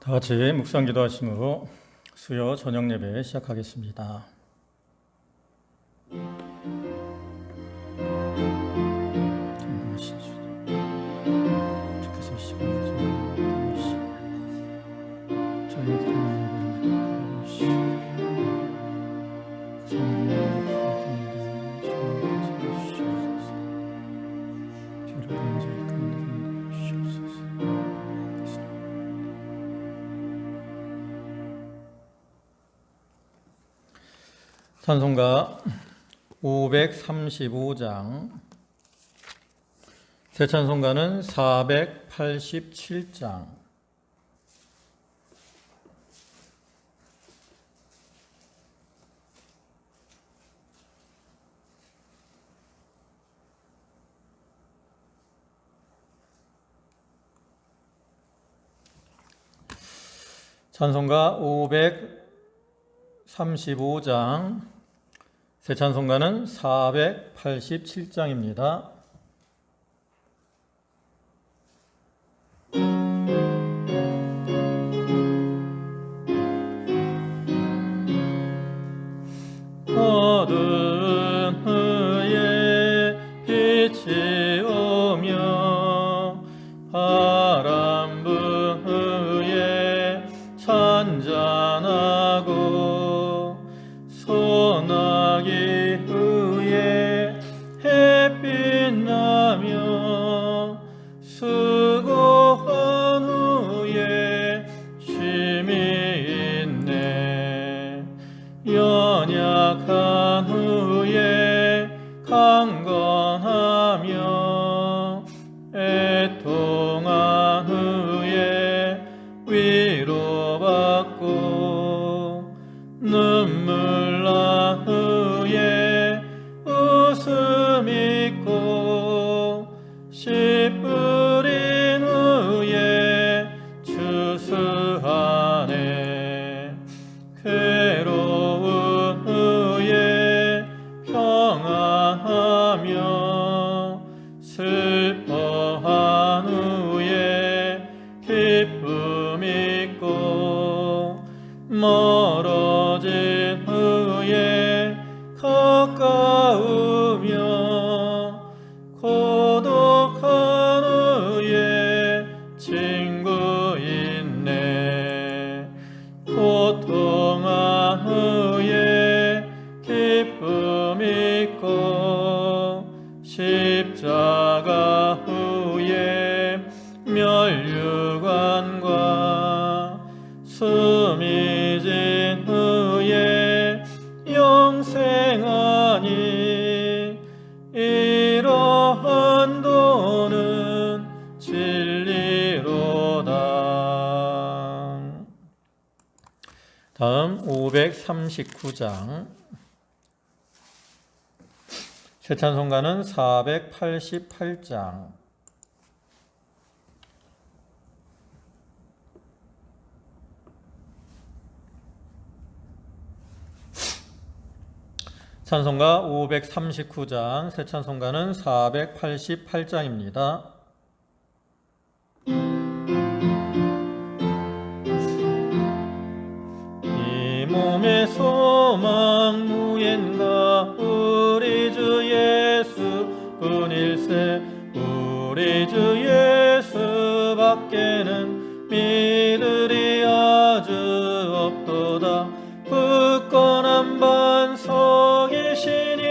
다 같이 묵상 기도하심으로 수요 저녁 예배 시작하겠습니다. 주께서 시간을 찬송가 535장, 새 찬송가는 487장. 찬송가 535장, 새 찬송가는 487장입니다. 어둠의 빛이 오며 바람 부에 잔잔하고 소나기 후에 햇빛 나며 수고한 후에 쉼이 있네. 연약한 후에 강건하며 애통한 후에 위로받고 눈물 난 후에 웃음 있고 씨 뿌린 후에 추수하네. 괴로운 후에 평안하며 슬퍼한 후에 기쁨 있고 멀어진 후에 가까우며 고독한 후에 친구 있네. 고통한 후에 기쁨 있고 십자가 후에 멸류관과 숨이 진 후에 영생하니 이러한 도는 진리로다. 다음 539장, 새 찬송가는 488장. 찬송가 539장, 새 찬송가는 488장입니다. 이 몸의 소망 무엔가 우리 주 예수 뿐일세. 우리 주 예수 밖에는 믿으리 아주 없도다. 굳건한 반석이시니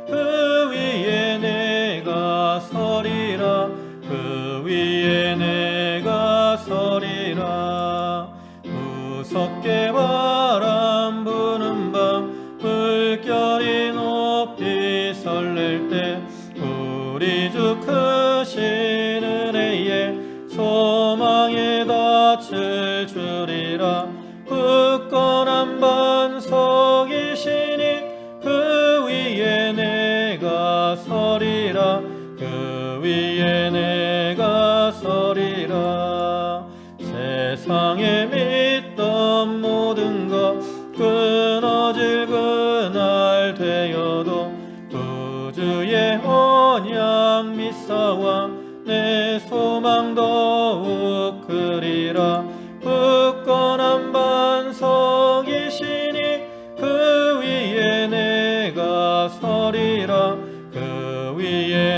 그 위에 내가 서리라. 그 위에 내가 서리라. 무섭게 바람 부는 밤 물결이 높이 설렐 때 우리 주 크신 은혜에 소망에 닻을 주리라. 굳건한 반석이시니 그 위에 내가 서리라. 그 위에 내가 서리라. 세상에 믿던 모든 것 끊어질 그날 되어도 구주의 언약 믿사와 내 소망 더욱 크리라. 굳건한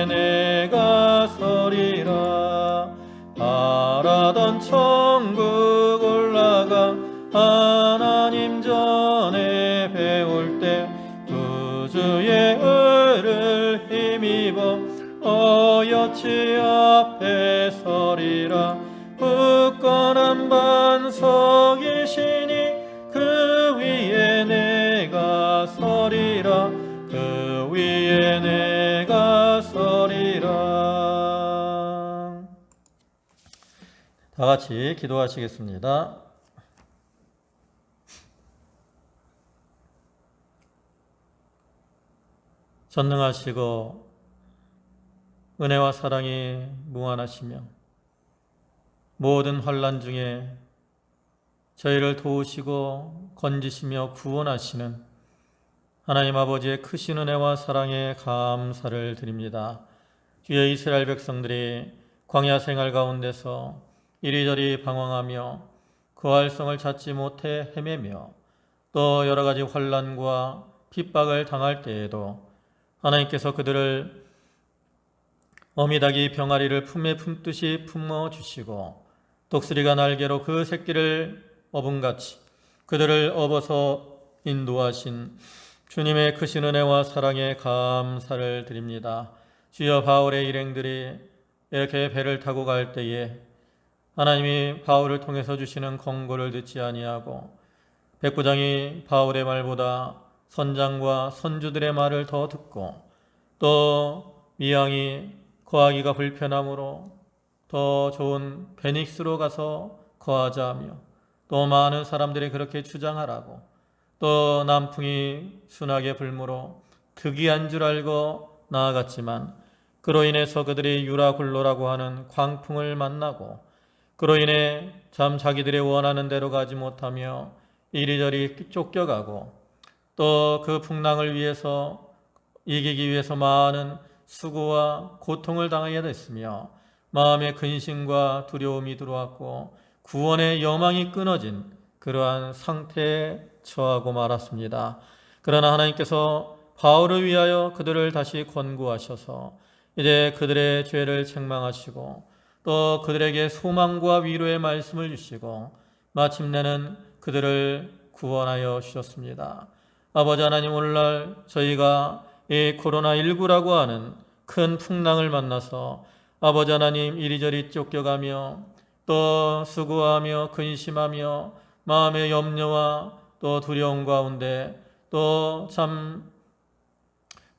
위에 내가 서리라. 바라던 천국 올라가 하나님 전에 배울 때 구주의 의를 힘입어 어여치 앞에 서리라. 굳건한 반석이시니 그 위에 내가 서리라. 그 위에 내가 서리라. 다 같이 기도하시겠습니다. 전능하시고 은혜와 사랑이 무한하시며 모든 환난 중에 저희를 도우시고 건지시며 구원하시는 하나님 아버지의 크신 은혜와 사랑에 감사를 드립니다. 주의 이스라엘 백성들이 광야 생활 가운데서 이리저리 방황하며 거할 성을 찾지 못해 헤매며 또 여러 가지 환난과 핍박을 당할 때에도 하나님께서 그들을 어미닭이 병아리를 품에 품듯이 품어주시고 독수리가 날개로 그 새끼를 업음같이 그들을 업어서 인도하신 주님의 크신 은혜와 사랑에 감사를 드립니다. 주여, 바울의 일행들이 이렇게 배를 타고 갈 때에 하나님이 바울을 통해서 주시는 권고를 듣지 아니하고 백부장이 바울의 말보다 선장과 선주들의 말을 더 듣고 또 미양이 거하기가 불편하므로 더 좋은 베닉스로 가서 거하자 하며 또 많은 사람들이 그렇게 주장하라고 또 남풍이 순하게 불므로 특이한 줄 알고 나아갔지만 그로 인해서 그들이 유라굴로라고 하는 광풍을 만나고 그로 인해 참 자기들이 원하는 대로 가지 못하며 이리저리 쫓겨가고 또 그 풍랑을 위해서 이기기 위해서 많은 수고와 고통을 당하게 됐으며 마음에 근심과 두려움이 들어왔고 구원의 여망이 끊어진 그러한 상태에 처하고 말았습니다. 그러나 하나님께서 바울을 위하여 그들을 다시 권고하셔서 이제 그들의 죄를 책망하시고 또 그들에게 소망과 위로의 말씀을 주시고 마침내는 그들을 구원하여 주셨습니다. 아버지 하나님, 오늘날 저희가 이 코로나19라고 하는 큰 풍랑을 만나서 아버지 하나님 이리저리 쫓겨가며 또 수고하며 근심하며 마음의 염려와 또 두려움 가운데 또 참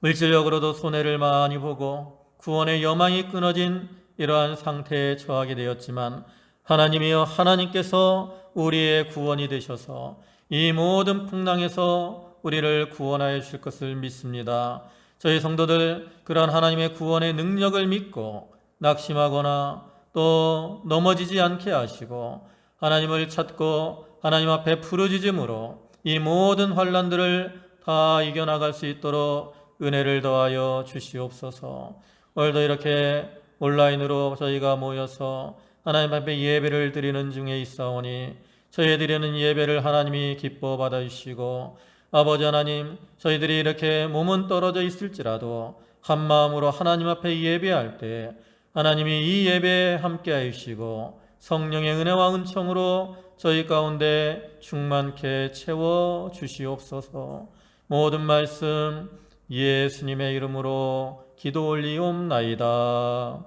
물질력으로도 손해를 많이 보고 구원의 여망이 끊어진 이러한 상태에 처하게 되었지만 하나님이여, 하나님께서 우리의 구원이 되셔서 이 모든 풍랑에서 우리를 구원하여 주실 것을 믿습니다. 저희 성도들 그러한 하나님의 구원의 능력을 믿고 낙심하거나 또 넘어지지 않게 하시고 하나님을 찾고 하나님 앞에 부르짖음으로 이 모든 환난들을 다 이겨나갈 수 있도록 은혜를 더하여 주시옵소서. 오늘도 이렇게 온라인으로 저희가 모여서 하나님 앞에 예배를 드리는 중에 있사오니 저희 드리는 예배를 하나님이 기뻐 받아주시고 아버지 하나님, 저희들이 이렇게 몸은 떨어져 있을지라도 한 마음으로 하나님 앞에 예배할 때 하나님이 이 예배에 함께하여 주시고 성령의 은혜와 은총으로 저희 가운데 충만케 채워 주시옵소서. 모든 말씀 예수님의 이름으로 기도 올리옵나이다.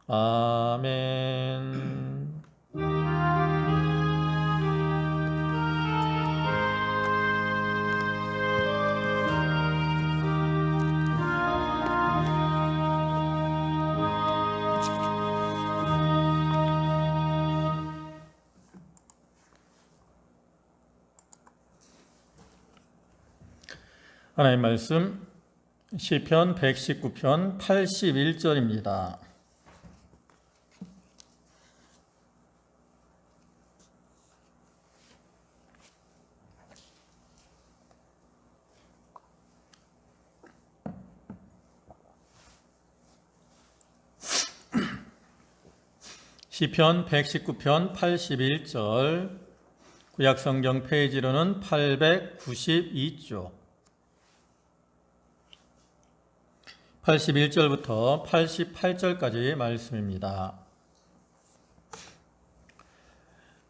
아멘. 하나님 말씀 시편 119편 81절입니다. 시편 119편 81절, 구약성경 페이지로는 892쪽. 81절부터 88절까지 말씀입니다.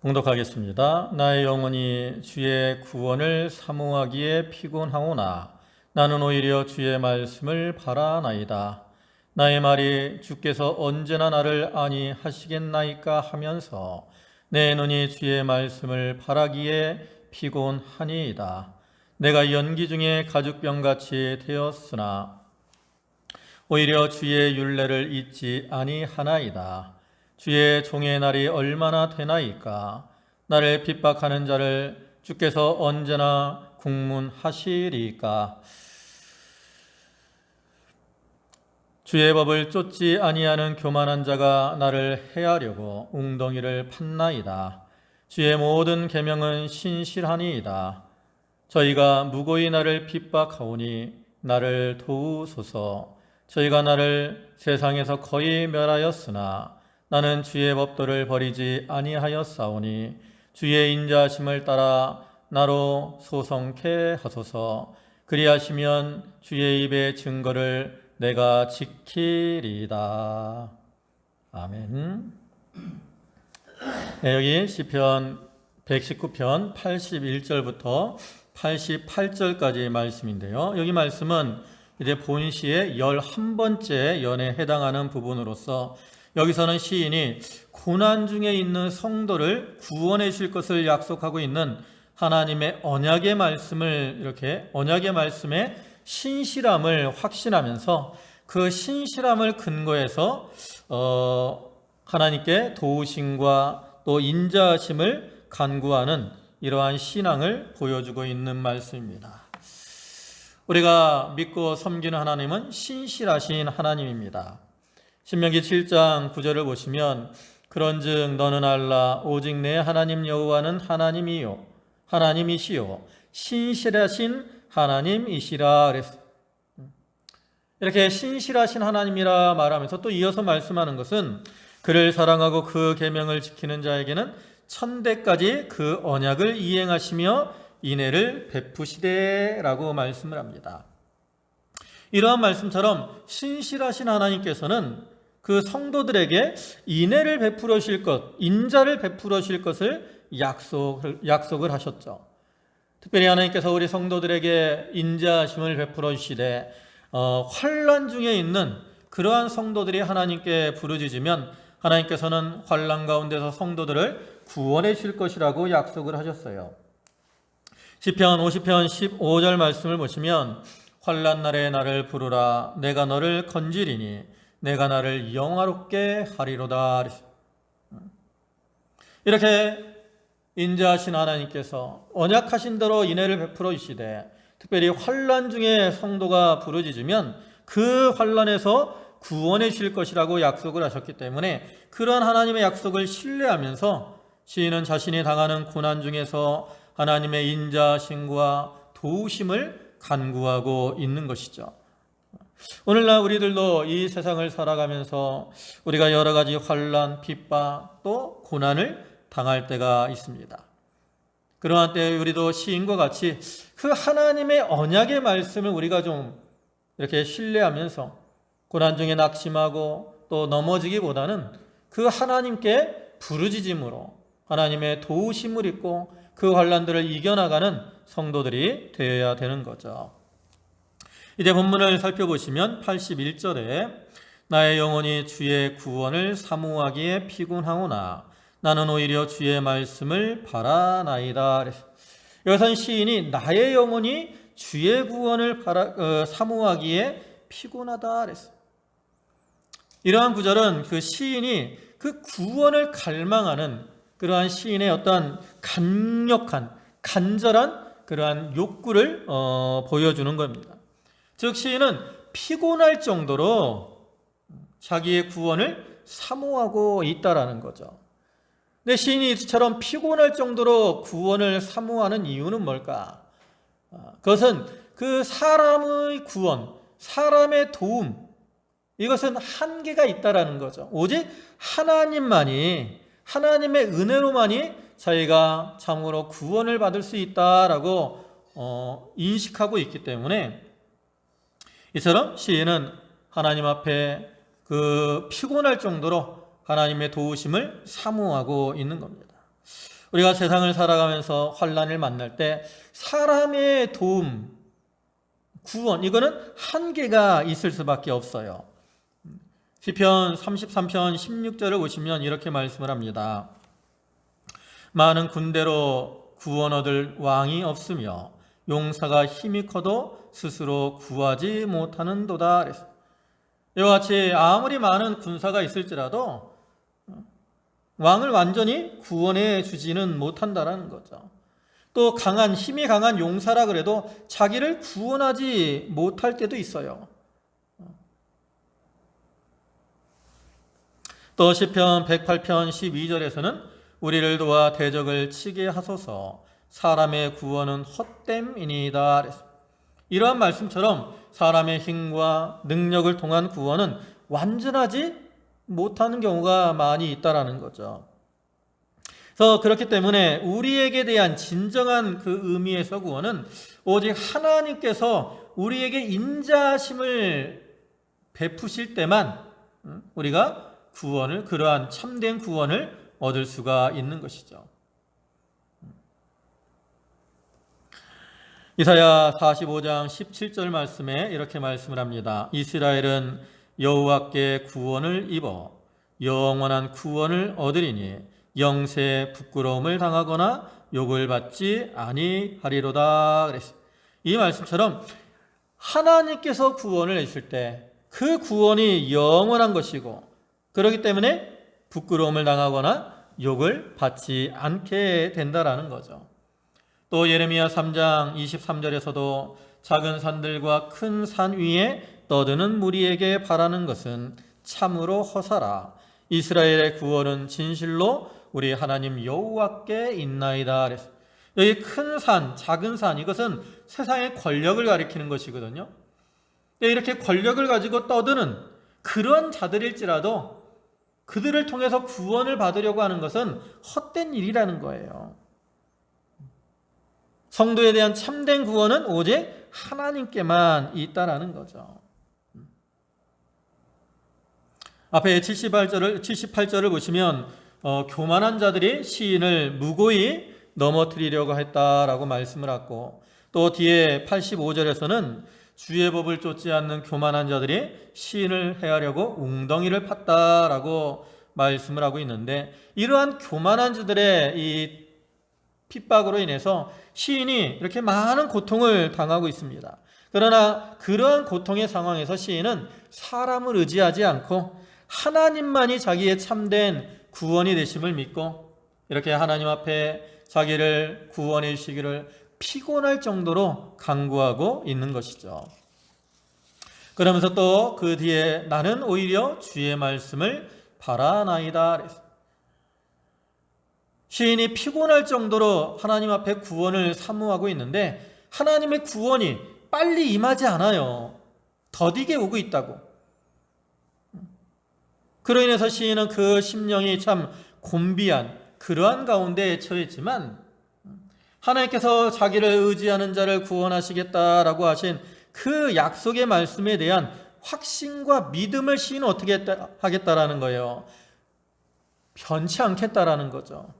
봉독하겠습니다. 나의 영혼이 주의 구원을 사모하기에 피곤하오나 나는 오히려 주의 말씀을 바라나이다. 나의 말이 주께서 언제나 나를 아니하시겠나이까 하면서 내 눈이 주의 말씀을 바라기에 피곤하니이다. 내가 연기 중에 가죽병같이 되었으나 오히려 주의 율례를 잊지 아니하나이다. 주의 종의 날이 얼마나 되나이까. 나를 핍박하는 자를 주께서 언제나 국문하시리까. 주의 법을 쫓지 아니하는 교만한 자가 나를 해하려고 웅덩이를 팠나이다. 주의 모든 계명은 신실하니이다. 저희가 무고히 나를 핍박하오니 나를 도우소서. 저희가 나를 세상에서 거의 멸하였으나 나는 주의 법도를 버리지 아니하였사오니 주의 인자하심을 따라 나로 소성케 하소서. 그리하시면 주의 입의 증거를 내가 지키리이다. 아멘. 네, 여기 시편 119편 81절부터 88절까지 말씀인데요. 여기 말씀은 이제 본시의 11번째 연에 해당하는 부분으로서 여기서는 시인이 고난 중에 있는 성도를 구원해 주실 것을 약속하고 있는 하나님의 언약의 말씀을 이렇게 언약의 말씀의 신실함을 확신하면서 그 신실함을 근거해서 하나님께 도우심과 또 인자하심을 간구하는 이러한 신앙을 보여주고 있는 말씀입니다. 우리가 믿고 섬기는 하나님은 신실하신 하나님입니다. 신명기 7장 9절을 보시면 그런즉 너는 알라 오직 내 하나님 여호와는 하나님이시요 신실하신 하나님이시라 그랬어요. 이렇게 신실하신 하나님이라 말하면서 또 이어서 말씀하는 것은 그를 사랑하고 그 계명을 지키는 자에게는 천대까지 그 언약을 이행하시며 인애를 베푸시되라고 말씀을 합니다. 이러한 말씀처럼 신실하신 하나님께서는 그 성도들에게 인애를 베풀어 주실 것, 인자를 베풀어 주실 것을 약속을 하셨죠. 특별히 하나님께서 우리 성도들에게 인자하심을 베풀어 주시되 환난 중에 있는 그러한 성도들이 하나님께 부르짖으면 하나님께서는 환난 가운데서 성도들을 구원해 주실 것이라고 약속을 하셨어요. 시편 50편 15절 말씀을 보시면 환난 날에 나를 부르라 내가 너를 건지리니 내가 나를 영화롭게 하리로다. 이렇게 인자하신 하나님께서 언약하신 대로 인애를 베풀어 주시되 특별히 환난 중에 성도가 부르짖으면 그 환난에서 구원해 주실 것이라고 약속을 하셨기 때문에 그런 하나님의 약속을 신뢰하면서 시인은 자신이 당하는 고난 중에서 하나님의 인자하심과 도우심을 간구하고 있는 것이죠. 오늘날 우리들도 이 세상을 살아가면서 우리가 여러 가지 환난, 핍박, 또 고난을 당할 때가 있습니다. 그러한 때에 우리도 시인과 같이 그 하나님의 언약의 말씀을 우리가 좀 이렇게 신뢰하면서 고난 중에 낙심하고 또 넘어지기보다는 그 하나님께 부르짖음으로 하나님의 도우심을 입고 그 환난들을 이겨나가는 성도들이 되어야 되는 거죠. 이제 본문을 살펴보시면 81절에 나의 영혼이 주의 구원을 사모하기에 피곤하오나 나는 오히려 주의 말씀을 바라나이다. 여기서는 시인이 나의 영혼이 주의 구원을 사모하기에 피곤하다 그랬어요. 이러한 구절은 그 시인이 그 구원을 갈망하는 그러한 시인의 어떤 강력한 간절한 그러한 욕구를 보여주는 겁니다. 즉 시인은 피곤할 정도로 자기의 구원을 사모하고 있다라는 거죠. 근데 시인이 이처럼 피곤할 정도로 구원을 사모하는 이유는 뭘까? 그것은 그 사람의 구원, 사람의 도움, 이것은 한계가 있다라는 거죠. 오직 하나님만이, 하나님의 은혜로만이 저희가 참으로 구원을 받을 수 있다라고 인식하고 있기 때문에 이처럼 시인은 하나님 앞에 그 피곤할 정도로 하나님의 도우심을 사모하고 있는 겁니다. 우리가 세상을 살아가면서 환난을 만날 때 사람의 도움, 구원, 이거는 한계가 있을 수밖에 없어요. 시편 33편 16절을 보시면 이렇게 말씀을 합니다. 많은 군대로 구원 얻을 왕이 없으며 용사가 힘이 커도 스스로 구하지 못하는도다. 이와 같이 아무리 많은 군사가 있을지라도 왕을 완전히 구원해 주지는 못한다라는 거죠. 또 힘이 강한 용사라 그래도 자기를 구원하지 못할 때도 있어요. 또 시편 108편 12절에서는 우리를 도와 대적을 치게 하소서, 사람의 구원은 헛됨이니이다. 이러한 말씀처럼 사람의 힘과 능력을 통한 구원은 완전하지 못하는 경우가 많이 있다라는 거죠. 그래서 그렇기 때문에 우리에게 대한 진정한 그 의미에서 구원은 오직 하나님께서 우리에게 인자하심을 베푸실 때만 우리가 구원을, 그러한 참된 구원을 얻을 수가 있는 것이죠. 이사야 45장 17절 말씀에 이렇게 말씀을 합니다. 이스라엘은 여호와께 구원을 입어 영원한 구원을 얻으리니 영세에 부끄러움을 당하거나 욕을 받지 아니하리로다. 그랬어요. 이 말씀처럼 하나님께서 구원을 했을 때 그 구원이 영원한 것이고, 그렇기 때문에 부끄러움을 당하거나 욕을 받지 않게 된다라는 거죠. 또 예레미야 3장 23절에서도 작은 산들과 큰 산 위에 떠드는 무리에게 바라는 것은 참으로 허사라. 이스라엘의 구원은 진실로 우리 하나님 여호와께 있나이다. 여기 큰 산, 작은 산, 이것은 세상의 권력을 가리키는 것이거든요. 이렇게 권력을 가지고 떠드는 그런 자들일지라도 그들을 통해서 구원을 받으려고 하는 것은 헛된 일이라는 거예요. 성도에 대한 참된 구원은 오직 하나님께만 있다라는 거죠. 앞에 78절을 보시면 교만한 자들이 시인을 무고히 넘어뜨리려고 했다라고 말씀을 하고, 또 뒤에 85절에서는 주의 법을 쫓지 않는 교만한 자들이 시인을 해하려고 웅덩이를 팠다라고 말씀을 하고 있는데, 이러한 교만한 자들의 이 핍박으로 인해서 시인이 이렇게 많은 고통을 당하고 있습니다. 그러나 그러한 고통의 상황에서 시인은 사람을 의지하지 않고 하나님만이 자기의 참된 구원이 되심을 믿고 이렇게 하나님 앞에 자기를 구원해 주시기를 피곤할 정도로 간구하고 있는 것이죠. 그러면서 또 그 뒤에 나는 오히려 주의 말씀을 바라나이다. 시인이 피곤할 정도로 하나님 앞에 구원을 사모하고 있는데 하나님의 구원이 빨리 임하지 않아요. 더디게 오고 있다고. 그로 인해서 시인은 그 심령이 참 곤비한 그러한 가운데에 처했지만, 하나님께서 자기를 의지하는 자를 구원하시겠다라고 하신 그 약속의 말씀에 대한 확신과 믿음을 시인은 어떻게 하겠다라는 거예요? 변치 않겠다라는 거죠.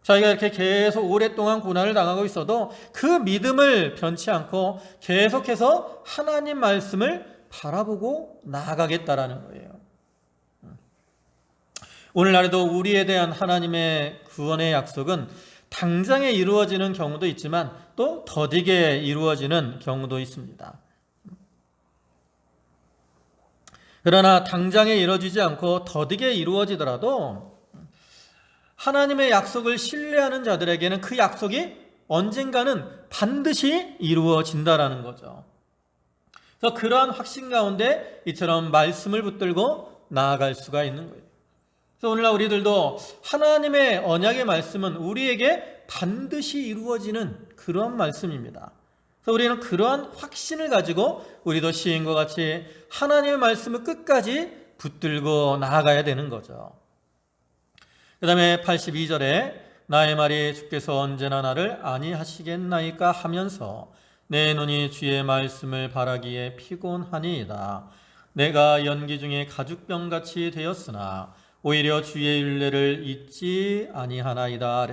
자기가 이렇게 계속 오랫동안 고난을 당하고 있어도 그 믿음을 변치 않고 계속해서 하나님 말씀을 바라보고 나아가겠다라는 거예요. 오늘날에도 우리에 대한 하나님의 구원의 약속은 당장에 이루어지는 경우도 있지만 또 더디게 이루어지는 경우도 있습니다. 그러나 당장에 이루어지지 않고 더디게 이루어지더라도 하나님의 약속을 신뢰하는 자들에게는 그 약속이 언젠가는 반드시 이루어진다라는 거죠. 그래서 그러한 확신 가운데 이처럼 말씀을 붙들고 나아갈 수가 있는 거예요. 그래서 오늘날 우리들도 하나님의 언약의 말씀은 우리에게 반드시 이루어지는 그런 말씀입니다. 그래서 우리는 그러한 확신을 가지고 우리도 시인과 같이 하나님의 말씀을 끝까지 붙들고 나아가야 되는 거죠. 그 다음에 82절에 나의 말이 주께서 언제나 나를 아니하시겠나이까 하면서 내 눈이 주의 말씀을 바라기에 피곤하니이다. 내가 연기 중에 가죽병같이 되었으나 오히려 주의 율례를 잊지 아니하나이다.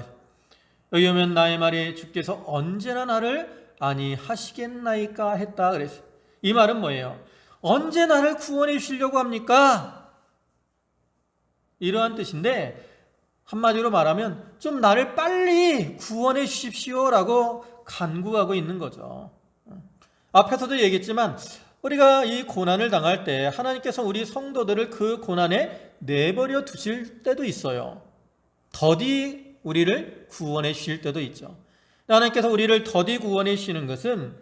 여기 오면 나의 말이 주께서 언제나 나를 아니하시겠나이까 했다 그랬어요. 이 말은 뭐예요? 언제 나를 구원해 주시려고 합니까? 이러한 뜻인데, 한마디로 말하면 좀 나를 빨리 구원해 주십시오라고 간구하고 있는 거죠. 앞에서도 얘기했지만 우리가 이 고난을 당할 때 하나님께서 우리 성도들을 그 고난에 내버려 두실 때도 있어요. 더디 우리를 구원해 주실 때도 있죠. 하나님께서 우리를 더디 구원해 주시는 것은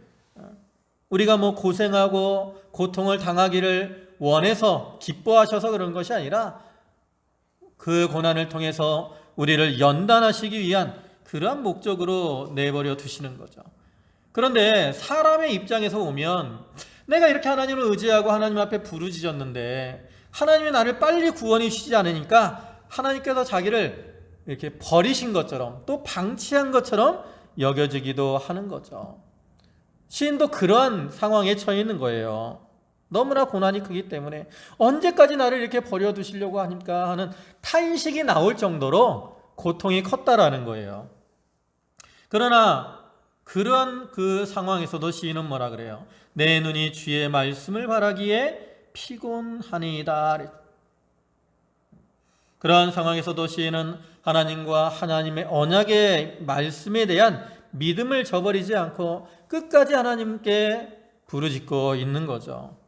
우리가 고생하고 고통을 당하기를 원해서 기뻐하셔서 그런 것이 아니라 그 고난을 통해서 우리를 연단하시기 위한 그러한 목적으로 내버려 두시는 거죠. 그런데 사람의 입장에서 보면 내가 이렇게 하나님을 의지하고 하나님 앞에 부르짖었는데 하나님이 나를 빨리 구원해 주시지 않으니까 하나님께서 자기를 이렇게 버리신 것처럼 또 방치한 것처럼 여겨지기도 하는 거죠. 시인도 그러한 상황에 처해 있는 거예요. 너무나 고난이 크기 때문에 언제까지 나를 이렇게 버려두시려고 하니까 하는 탄식이 나올 정도로 고통이 컸다라는 거예요. 그러나 그러한 그 상황에서도 시인은 뭐라 그래요? 내 눈이 주의 말씀을 바라기에 피곤하니이다. 그러한 상황에서도 시인은 하나님과 하나님의 언약의 말씀에 대한 믿음을 저버리지 않고 끝까지 하나님께 부르짖고 있는 거죠.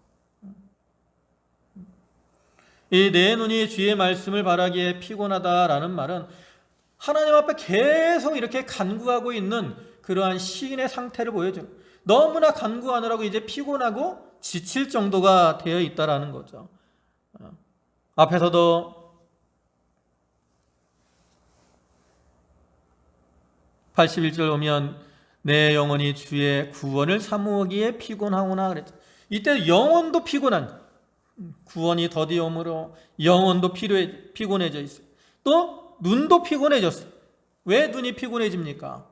이 내 눈이 주의 말씀을 바라기에 피곤하다라는 말은 하나님 앞에 계속 이렇게 간구하고 있는 그러한 시인의 상태를 보여줘요. 너무나 간구하느라고 이제 피곤하고 지칠 정도가 되어 있다라는 거죠. 앞에서도 81절 오면 내 영혼이 주의 구원을 사모하기에 피곤하구나 그랬죠. 이때 영혼도 피곤한, 구원이 더디 오므로 영혼도 피곤해져 있어요. 또 눈도 피곤해졌어요. 왜 눈이 피곤해집니까?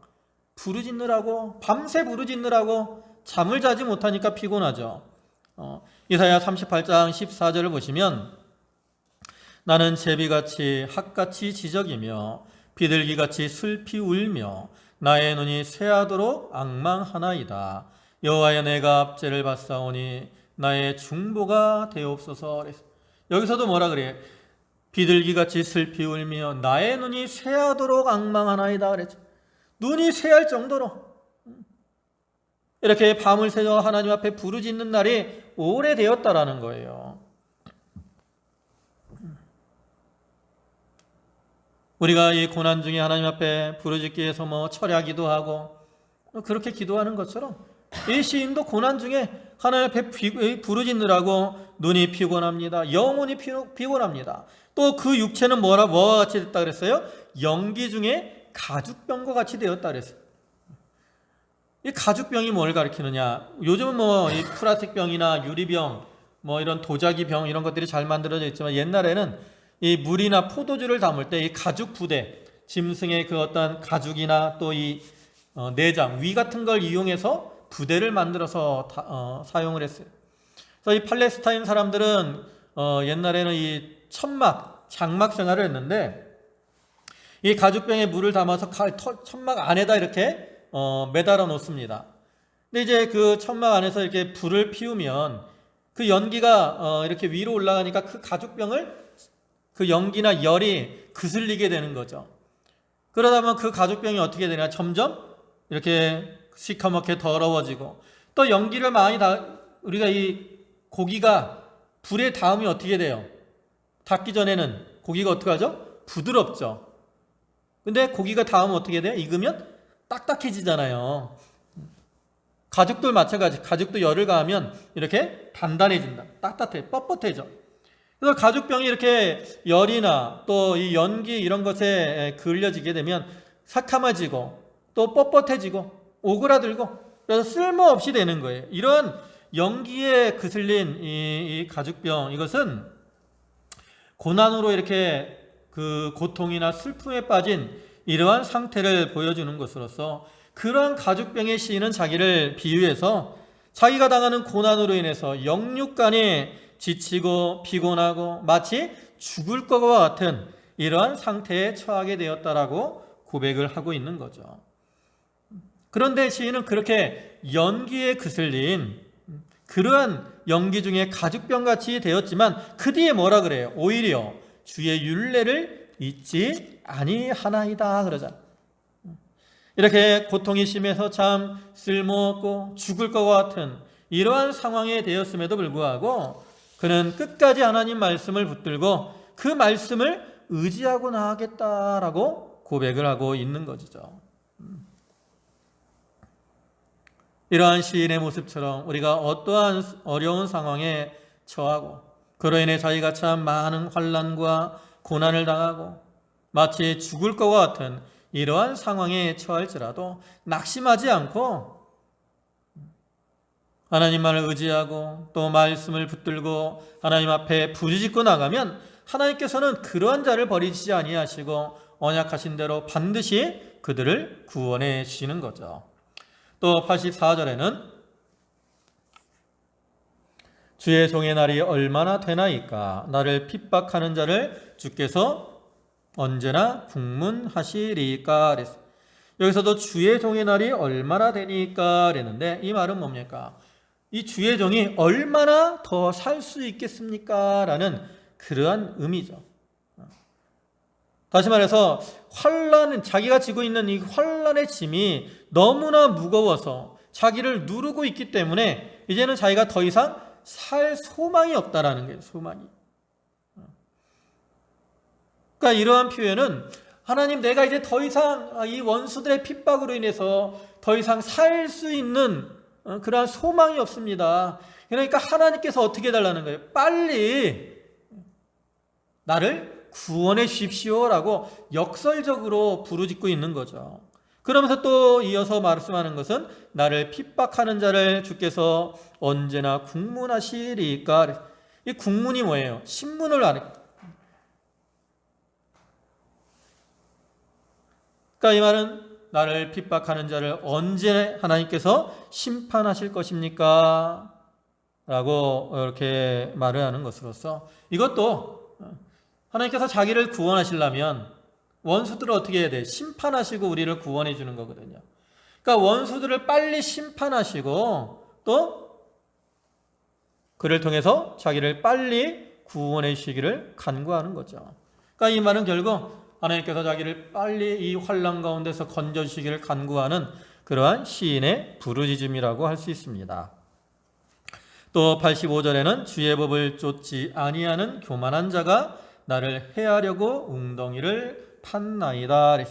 부르짖느라고, 밤새 부르짖느라고 잠을 자지 못하니까 피곤하죠. 이사야 38장 14절을 보시면 나는 제비같이 학같이 지적이며 비둘기같이 슬피 울며 나의 눈이 쇠하도록 앙망하나이다. 여호와여 내가 압제를 받사오니 나의 중보가 되옵소서. 여기서도 뭐라 그래요? 비둘기같이 슬피 울며 나의 눈이 쇠하도록 앙망하나이다 그랬죠. 눈이 쇠할 정도로 이렇게 밤을 새서 하나님 앞에 부르짖는 날이 오래되었다라는 거예요. 우리가 이 고난 중에 하나님 앞에 부르짖기 위해서 철야기도 하고 그렇게 기도하는 것처럼 이 시인도 고난 중에 하나님 앞에 부르짖느라고 눈이 피곤합니다. 영혼이 피곤합니다. 또 그 육체는 뭐와 같이 됐다 그랬어요? 연기 중에 가죽병과 같이 되었다 그랬어요. 이 가죽병이 뭘 가리키느냐? 요즘은 이 플라스틱병이나 유리병, 이런 도자기병 이런 것들이 잘 만들어져 있지만 옛날에는 이 물이나 포도주를 담을 때 이 가죽 부대, 짐승의 그 어떤 가죽이나 또 이 내장, 위 같은 걸 이용해서 부대를 만들어서 사용을 했어요. 그래서 이 팔레스타인 사람들은 옛날에는 이 장막 생활을 했는데 이 가죽병에 물을 담아서 천막 안에다 이렇게 매달아 놓습니다. 근데 이제 그 천막 안에서 이렇게 불을 피우면 그 연기가 이렇게 위로 올라가니까 그 가죽병을 그 연기나 열이 그슬리게 되는 거죠. 그러다 보면 그 가죽병이 어떻게 되냐? 점점 이렇게 시커멓게 더러워지고 또 연기를 많이 우리가 이 고기가 불에 닿으면 어떻게 돼요? 닿기 전에는 고기가 어떻게 하죠? 부드럽죠. 근데 고기가 닿으면 어떻게 돼요? 익으면 딱딱해지잖아요. 가죽도 마찬가지. 가죽도 열을 가하면 이렇게 단단해진다. 딱딱해, 뻣뻣해져. 그래서 가죽병이 이렇게 열이나 또 이 연기 이런 것에 그을려지게 되면 새카매지고 또 뻣뻣해지고 오그라들고 그래서 쓸모없이 되는 거예요. 이런 연기에 그슬린 이 가죽병, 이것은 고난으로 이렇게 그 고통이나 슬픔에 빠진 이러한 상태를 보여주는 것으로서 그러한 가죽병의 시인은 자기를 비유해서 자기가 당하는 고난으로 인해서 영육간에 지치고 피곤하고 마치 죽을 것과 같은 이러한 상태에 처하게 되었다라고 고백을 하고 있는 거죠. 그런데 시인은 그렇게 연기에 그슬린 그러한 연기 중에 가죽병같이 되었지만 그 뒤에 뭐라 그래요? 오히려 주의 율례를 잊지 아니하나이다 그러잖아요. 이렇게 고통이 심해서 참 쓸모없고 죽을 것 같은 이러한 상황에 되었음에도 불구하고 그는 끝까지 하나님 말씀을 붙들고 그 말씀을 의지하고 나아가겠다라고 고백을 하고 있는 것이죠. 이러한 시인의 모습처럼 우리가 어떠한 어려운 상황에 처하고 그로 인해 자기가 참 많은 환난과 고난을 당하고 마치 죽을 것 같은 이러한 상황에 처할지라도 낙심하지 않고 하나님만을 의지하고 또 말씀을 붙들고 하나님 앞에 부르짖고 나가면 하나님께서는 그러한 자를 버리시지 아니하시고 언약하신 대로 반드시 그들을 구원해 주시는 거죠. 또 84절에는 주의 종의 날이 얼마나 되나이까 나를 핍박하는 자를 주께서 언제나 국문하시리까 그랬어요. 여기서도 주의 종의 날이 얼마나 되니까 그랬는데 이 말은 뭡니까? 이 주의 종이 얼마나 더 살 수 있겠습니까? 라는 그러한 의미죠. 다시 말해서 자기가 지고 있는 이 환난의 짐이 너무나 무거워서 자기를 누르고 있기 때문에 이제는 자기가 더 이상 살 소망이 없다라는 거예요. 소망이. 그러니까 이러한 표현은 하나님 내가 이제 더 이상 이 원수들의 핍박으로 인해서 더 이상 살 수 있는 그러한 소망이 없습니다. 그러니까 하나님께서 어떻게 해달라는 거예요? 빨리 나를 구원해 주십시오라고 역설적으로 부르짖고 있는 거죠. 그러면서 또 이어서 말씀하는 것은 나를 핍박하는 자를 주께서 언제나 국문하시리까. 이 국문이 뭐예요? 신문을 하는. 그러니까 이 말은 나를 핍박하는 자를 언제 하나님께서 심판하실 것입니까? 라고 이렇게 말을 하는 것으로서 이것도 하나님께서 자기를 구원하시려면 원수들을 어떻게 해야 돼? 심판하시고 우리를 구원해 주는 거거든요. 그러니까 원수들을 빨리 심판하시고 또 그를 통해서 자기를 빨리 구원해 주시기를 간구하는 거죠. 그러니까 이 말은 결국 하나님께서 자기를 빨리 이 환난 가운데서 건져주시기를 간구하는 그러한 시인의 부르짖음이라고 할 수 있습니다. 또 85절에는 주의 법을 쫓지 아니하는 교만한 자가 나를 해하려고 웅덩이를 팠나이다.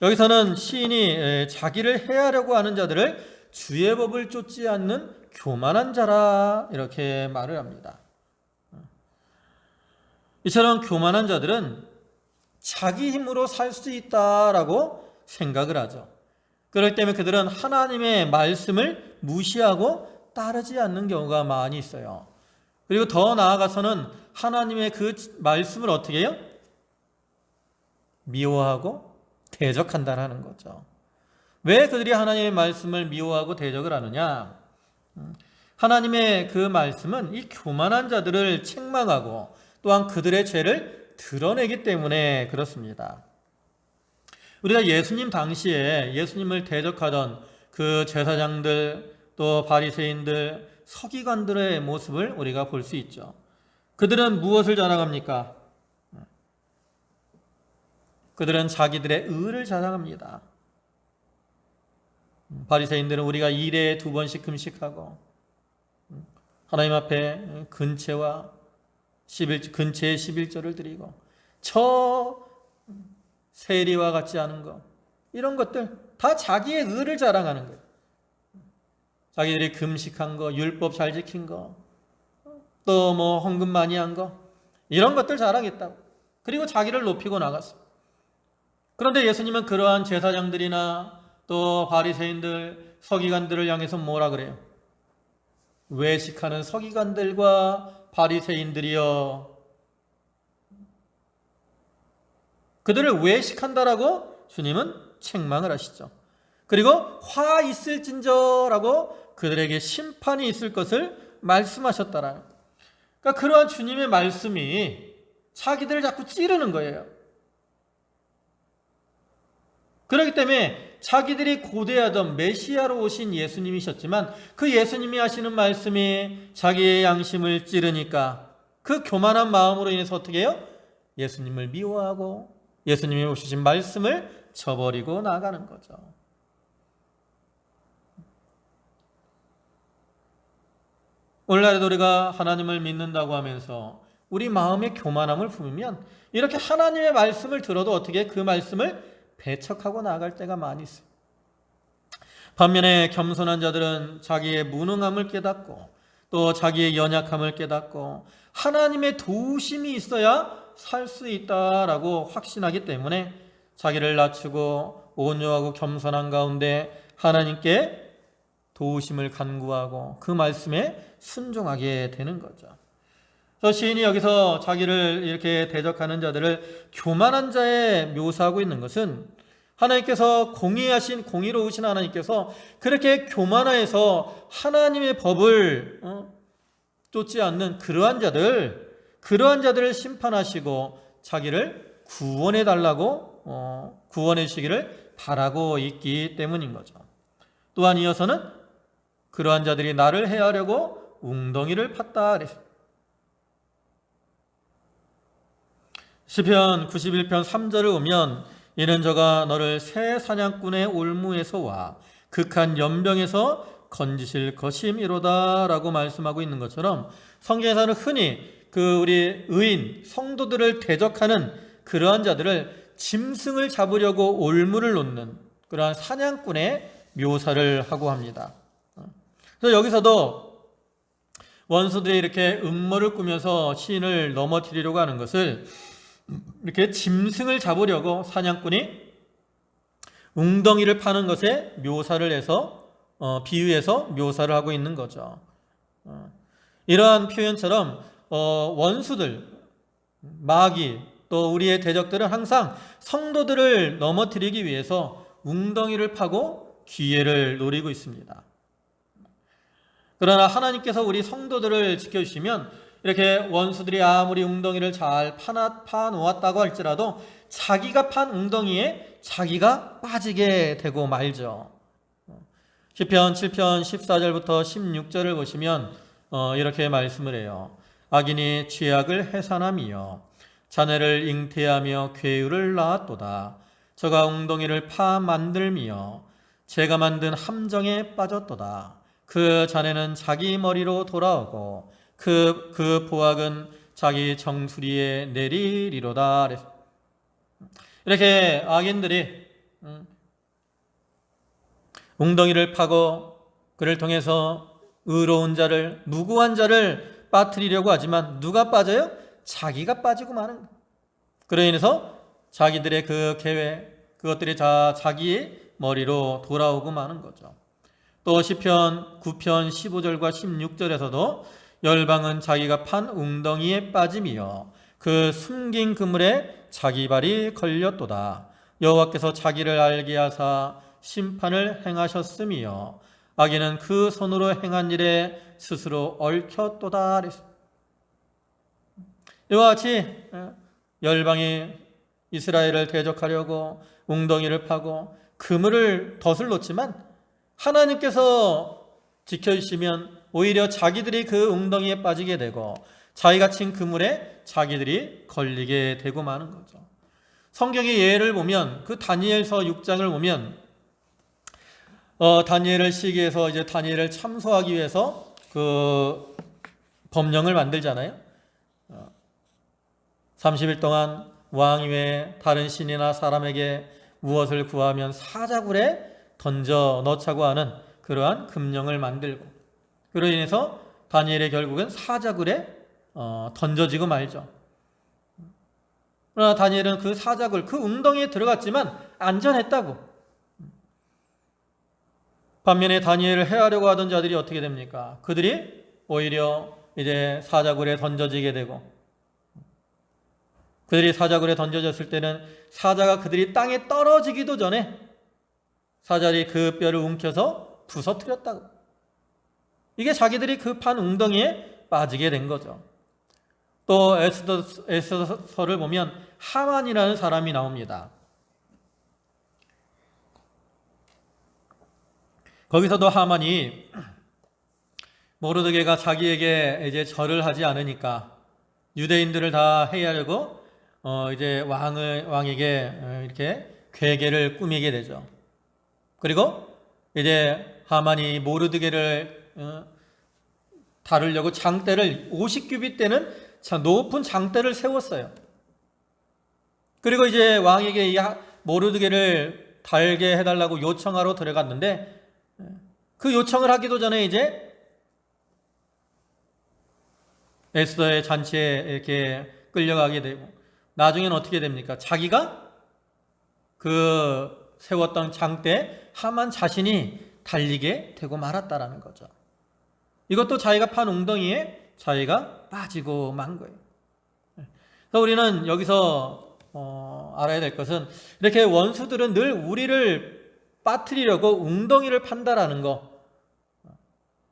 여기서는 시인이 자기를 해하려고 하는 자들을 주의 법을 쫓지 않는 교만한 자라 이렇게 말을 합니다. 이처럼 교만한 자들은 자기 힘으로 살 수 있다라고 생각을 하죠. 그렇기 때문에 그들은 하나님의 말씀을 무시하고 따르지 않는 경우가 많이 있어요. 그리고 더 나아가서는 하나님의 그 말씀을 어떻게 해요? 미워하고 대적한다는 거죠. 왜 그들이 하나님의 말씀을 미워하고 대적을 하느냐? 하나님의 그 말씀은 이 교만한 자들을 책망하고 또한 그들의 죄를 드러내기 때문에 그렇습니다. 우리가 예수님 당시에 예수님을 대적하던 그 제사장들 또 바리새인들 서기관들의 모습을 우리가 볼 수 있죠. 그들은 무엇을 자랑합니까? 그들은 자기들의 의를 자랑합니다. 바리새인들은 우리가 일에 2번씩 금식하고 하나님 앞에 근체와 근체의 11조를 드리고 저 세리와 같지 않은 것 이런 것들 다 자기의 의를 자랑하는 거예요. 자기들이 금식한 거, 율법 잘 지킨 거, 또 뭐 헌금 많이 한 거 이런 것들 자랑했다고. 그리고 자기를 높이고 나갔어. 그런데 예수님은 그러한 제사장들이나 또 바리새인들, 서기관들을 향해서 뭐라 그래요? 외식하는 서기관들과 바리새인들이여. 그들을 외식한다라고 주님은 책망을 하시죠. 그리고 화 있을진저라고 그들에게 심판이 있을 것을 말씀하셨다라는. 그러니까 그러한 주님의 말씀이 자기들을 자꾸 찌르는 거예요. 그렇기 때문에 자기들이 고대하던 메시아로 오신 예수님이셨지만 그 예수님이 하시는 말씀이 자기의 양심을 찌르니까 그 교만한 마음으로 인해서 어떻게 해요? 예수님을 미워하고 예수님이 오신 말씀을 저버리고 나가는 거죠. 오늘날에도 우리가 하나님을 믿는다고 하면서 우리 마음의 교만함을 품으면 이렇게 하나님의 말씀을 들어도 어떻게 그 말씀을 배척하고 나아갈 때가 많이 있어요. 반면에 겸손한 자들은 자기의 무능함을 깨닫고 또 자기의 연약함을 깨닫고 하나님의 도우심이 있어야 살 수 있다라고 확신하기 때문에 자기를 낮추고 온유하고 겸손한 가운데 하나님께 도우심을 간구하고 그 말씀에 순종하게 되는 거죠. 그래서 시인이 여기서 자기를 이렇게 대적하는 자들을 교만한 자에 묘사하고 있는 것은 하나님께서 공의로우신 하나님께서 그렇게 교만해서 하나님의 법을 쫓지 않는 그러한 자들을 심판하시고 자기를 구원해 달라고 구원해 주시기를 바라고 있기 때문인 거죠. 또한 이어서는 그러한 자들이 나를 해하려고 웅덩이를 팠다 그랬습니다. 시편 91편 3절을 보면 이는 저가 너를 새 사냥꾼의 올무에서와 극한 연병에서 건지실 것임이로다 라고 말씀하고 있는 것처럼 성경에서는 흔히 우리 의인 성도들을 대적하는 그러한 자들을 짐승을 잡으려고 올무를 놓는 그러한 사냥꾼의 묘사를 하고 합니다. 그래서 여기서도 원수들이 이렇게 음모를 꾸며서 시인을 넘어뜨리려고 하는 것을 이렇게 짐승을 잡으려고 사냥꾼이 웅덩이를 파는 것에 묘사를 해서 비유해서 묘사를 하고 있는 거죠. 이러한 표현처럼 원수들, 마귀 또 우리의 대적들은 항상 성도들을 넘어뜨리기 위해서 웅덩이를 파고 기회를 노리고 있습니다. 그러나 하나님께서 우리 성도들을 지켜주시면 이렇게 원수들이 아무리 웅덩이를 잘 파놓았다고 할지라도 자기가 판 웅덩이에 자기가 빠지게 되고 말죠. 시편 7편 14절부터 16절을 보시면 이렇게 말씀을 해요. 악인이 죄악을 해산하며 자네를 잉태하며 괴유를 낳았도다. 저가 웅덩이를 파 만들며 제가 만든 함정에 빠졌도다. 그 자네는 자기 머리로 돌아오고 그 보악은 자기 정수리에 내리리로다. 이렇게 악인들이 웅덩이를 파고 그를 통해서 의로운 자를, 무고한 자를 빠뜨리려고 하지만 누가 빠져요? 자기가 빠지고 마는 거예요. 그로 인해서 자기들의 그 계획, 그것들이 다 자기의 머리로 돌아오고 마는 거죠. 또 시편 9편 15절과 16절에서도 열방은 자기가 판 웅덩이에 빠짐이요 그 숨긴 그물에 자기 발이 걸렸도다. 여호와께서 자기를 알게 하사 심판을 행하셨음이요 악인은 그 손으로 행한 일에 스스로 얽혔도다. 이와 같이 열방이 이스라엘을 대적하려고 웅덩이를 파고 그물을 덫을 놓지만 하나님께서 지켜주시면 오히려 자기들이 그 웅덩이에 빠지게 되고 자기가 친 그물에 자기들이 걸리게 되고 마는 거죠. 성경의 예를 보면 그 다니엘서 6장을 보면 다니엘을 시기해서 이제 다니엘을 참소하기 위해서 그 법령을 만들잖아요. 30일 동안 왕 외에 다른 신이나 사람에게 무엇을 구하면 사자굴에 던져 넣자고 하는 그러한 금령을 만들고 그로 인해서 다니엘의 결국은 사자굴에 던져지고 말죠. 그러나 다니엘은 그 사자굴, 그 웅덩이에 들어갔지만 안전했다고. 반면에 다니엘을 해하려고 하던 자들이 어떻게 됩니까? 그들이 오히려 이제 사자굴에 던져지게 되고 그들이 사자굴에 던져졌을 때는 사자가 그들이 땅에 떨어지기도 전에 사자리 그 뼈를 움켜서 부서뜨렸다고. 이게 자기들이 그 판 웅덩이에 빠지게 된 거죠. 또 에스더서를 보면 하만이라는 사람이 나옵니다. 거기서도 하만이 모르드게가 자기에게 이제 절을 하지 않으니까 유대인들을 다 해하려고 이제 왕에게 이렇게 괴계를 꾸미게 되죠. 그리고 이제 하만이 모르드게를 다루려고 장대를 50규빗 되는 높은 장대를 세웠어요. 그리고 이제 왕에게 이 모르드게를 달게 해달라고 요청하러 들어갔는데 그 요청을 하기도 전에 이제 에스더의 잔치에 이렇게 끌려가게 되고 나중에는 어떻게 됩니까? 자기가 그 세웠던 장대에 하만 자신이 달리게 되고 말았다라는 거죠. 이것도 자기가 판 웅덩이에 자기가 빠지고 만 거예요. 그래서 우리는 여기서 알아야 될 것은 이렇게 원수들은 늘 우리를 빠뜨리려고 웅덩이를 판다라는 거,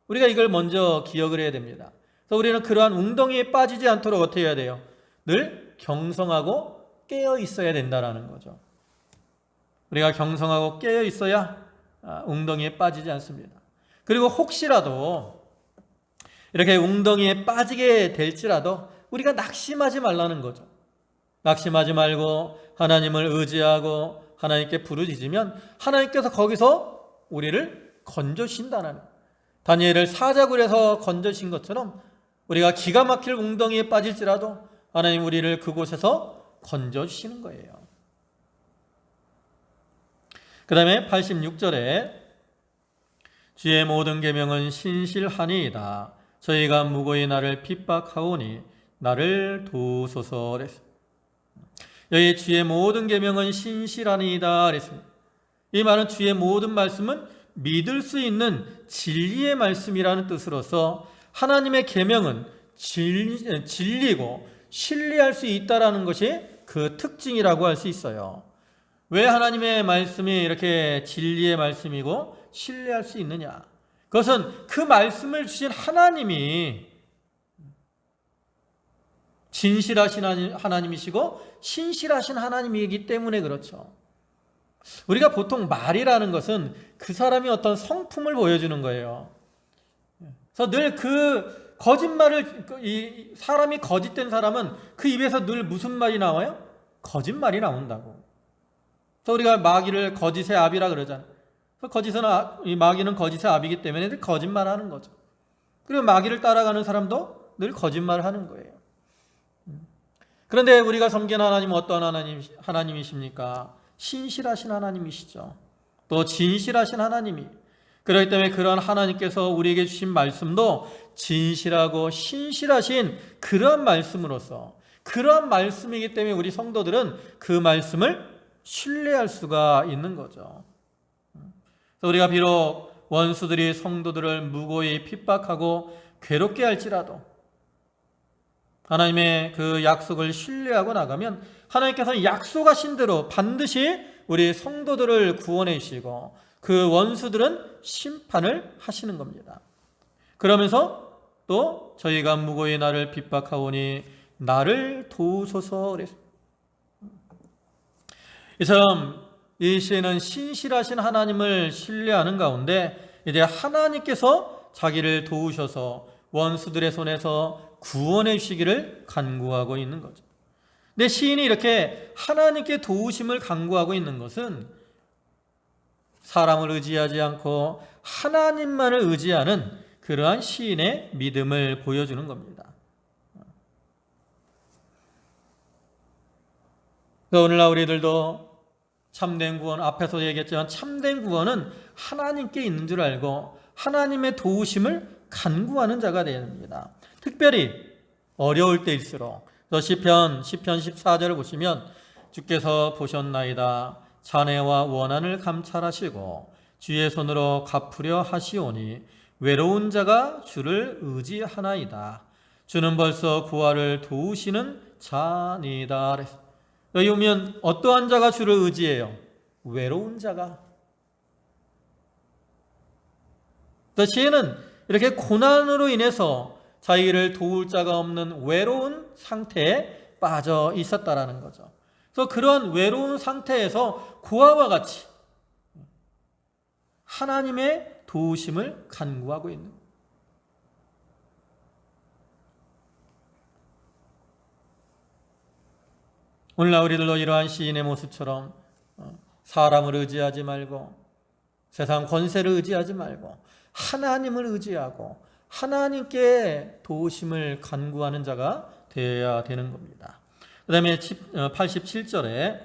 우리가 이걸 먼저 기억을 해야 됩니다. 그래서 우리는 그러한 웅덩이에 빠지지 않도록 어떻게 해야 돼요? 늘 경성하고 깨어 있어야 된다라는 거죠. 우리가 경성하고 깨어 있어야 웅덩이에 빠지지 않습니다. 그리고 혹시라도 이렇게 웅덩이에 빠지게 될지라도 우리가 낙심하지 말라는 거죠. 낙심하지 말고 하나님을 의지하고 하나님께 부르짖으면 하나님께서 거기서 우리를 건져신다는, 다니엘을 사자굴에서 건져신 것처럼 우리가 기가 막힐 웅덩이에 빠질지라도 하나님 우리를 그곳에서 건져주시는 거예요. 그 다음에 86절에 주의 모든 계명은 신실하니이다. 저희가 무고히 나를 핍박하오니 나를 도우소서 그랬습니다. 여기 주의 모든 계명은 신실하니이다 그랬습니다. 이 말은 주의 모든 말씀은 믿을 수 있는 진리의 말씀이라는 뜻으로서 하나님의 계명은 진리고 신뢰할 수 있다는 것이 그 특징이라고 할 수 있어요. 왜 하나님의 말씀이 이렇게 진리의 말씀이고 신뢰할 수 있느냐? 그것은 그 말씀을 주신 하나님이 진실하신 하나님이시고 신실하신 하나님이기 때문에 그렇죠. 우리가 보통 말이라는 것은 그 사람이 어떤 성품을 보여주는 거예요. 그래서 늘 그 거짓말을, 이 사람이 거짓된 사람은 그 입에서 늘 무슨 말이 나와요? 거짓말이 나온다고. 그래서 우리가 마귀를 거짓의 아비라 그러잖아요. 그래서 이 마귀는 거짓의 아비이기 때문에 늘 거짓말하는 거죠. 그리고 마귀를 따라가는 사람도 늘 거짓말하는 거예요. 그런데 우리가 섬기는 하나님은 어떤 하나님이십니까? 신실하신 하나님이시죠. 또 진실하신 하나님이. 그렇기 때문에 그러한 하나님께서 우리에게 주신 말씀도 진실하고 신실하신 그러한 말씀으로서, 그러한 말씀이기 때문에 우리 성도들은 그 말씀을 신뢰할 수가 있는 거죠. 그래서 우리가 비록 원수들이 성도들을 무고히 핍박하고 괴롭게 할지라도 하나님의 그 약속을 신뢰하고 나가면 하나님께서는 약속하신 대로 반드시 우리 성도들을 구원해 주시고 그 원수들은 심판을 하시는 겁니다. 그러면서 또 저희가 무고히 나를 핍박하오니 나를 도우소서 그랬습니다. 이처럼 이 시에는 신실하신 하나님을 신뢰하는 가운데 이제 하나님께서 자기를 도우셔서 원수들의 손에서 구원해 주시기를 간구하고 있는 거죠. 근데 시인이 이렇게 하나님께 도우심을 간구하고 있는 것은 사람을 의지하지 않고 하나님만을 의지하는 그러한 시인의 믿음을 보여주는 겁니다. 오늘날 우리들도 참된 구원, 앞에서 얘기했지만 참된 구원은 하나님께 있는 줄 알고 하나님의 도우심을 간구하는 자가 되어야 됩니다. 특별히 어려울 때일수록 시편 14절을 보시면 주께서 보셨나이다. 자네와 원한을 감찰하시고 주의 손으로 갚으려 하시오니 외로운 자가 주를 의지하나이다. 주는 벌써 구하를 도우시는 자니다. 여기 보면 어떠한 자가 주를 의지해요? 외로운 자가. 또 시인은 이렇게 고난으로 인해서 자기를 도울 자가 없는 외로운 상태에 빠져 있었다라는 거죠. 그래서 그런 외로운 상태에서 고아와 같이 하나님의 도우심을 간구하고 있는 거예요. 오늘날 우리들도 이러한 시인의 모습처럼 사람을 의지하지 말고 세상 권세를 의지하지 말고 하나님을 의지하고 하나님께 도우심을 간구하는 자가 되어야 되는 겁니다. 그 다음에 87절에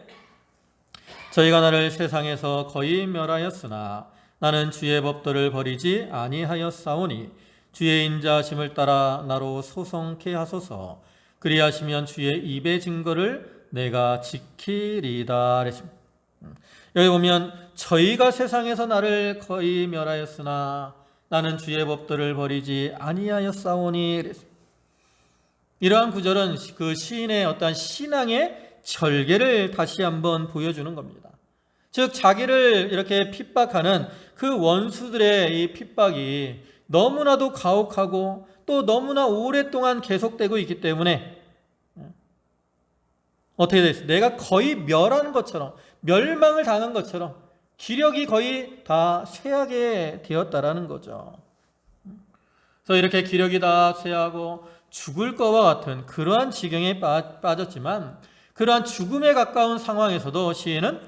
저희가 나를 세상에서 거의 멸하였으나 나는 주의 법도를 버리지 아니하였사오니 주의 인자하심을 따라 나로 소송케 하소서. 그리하시면 주의 입의 증거를 내가 지키리다 그랬습니다. 여기 보면 저희가 세상에서 나를 거의 멸하였으나 나는 주의 법도를 버리지 아니하였사오니 그랬습니다. 이러한 구절은 그 시인의 어떤 신앙의 절개를 다시 한번 보여주는 겁니다. 즉 자기를 이렇게 핍박하는 그 원수들의 이 핍박이 너무나도 가혹하고 또 너무나 오랫동안 계속되고 있기 때문에 어떻게 됐어요? 내가 거의 멸한 것처럼, 멸망을 당한 것처럼 기력이 거의 다 쇠하게 되었다라는 거죠. 그래서 이렇게 기력이 다 쇠하고 죽을 것과 같은 그러한 지경에 빠졌지만 그러한 죽음에 가까운 상황에서도 시인은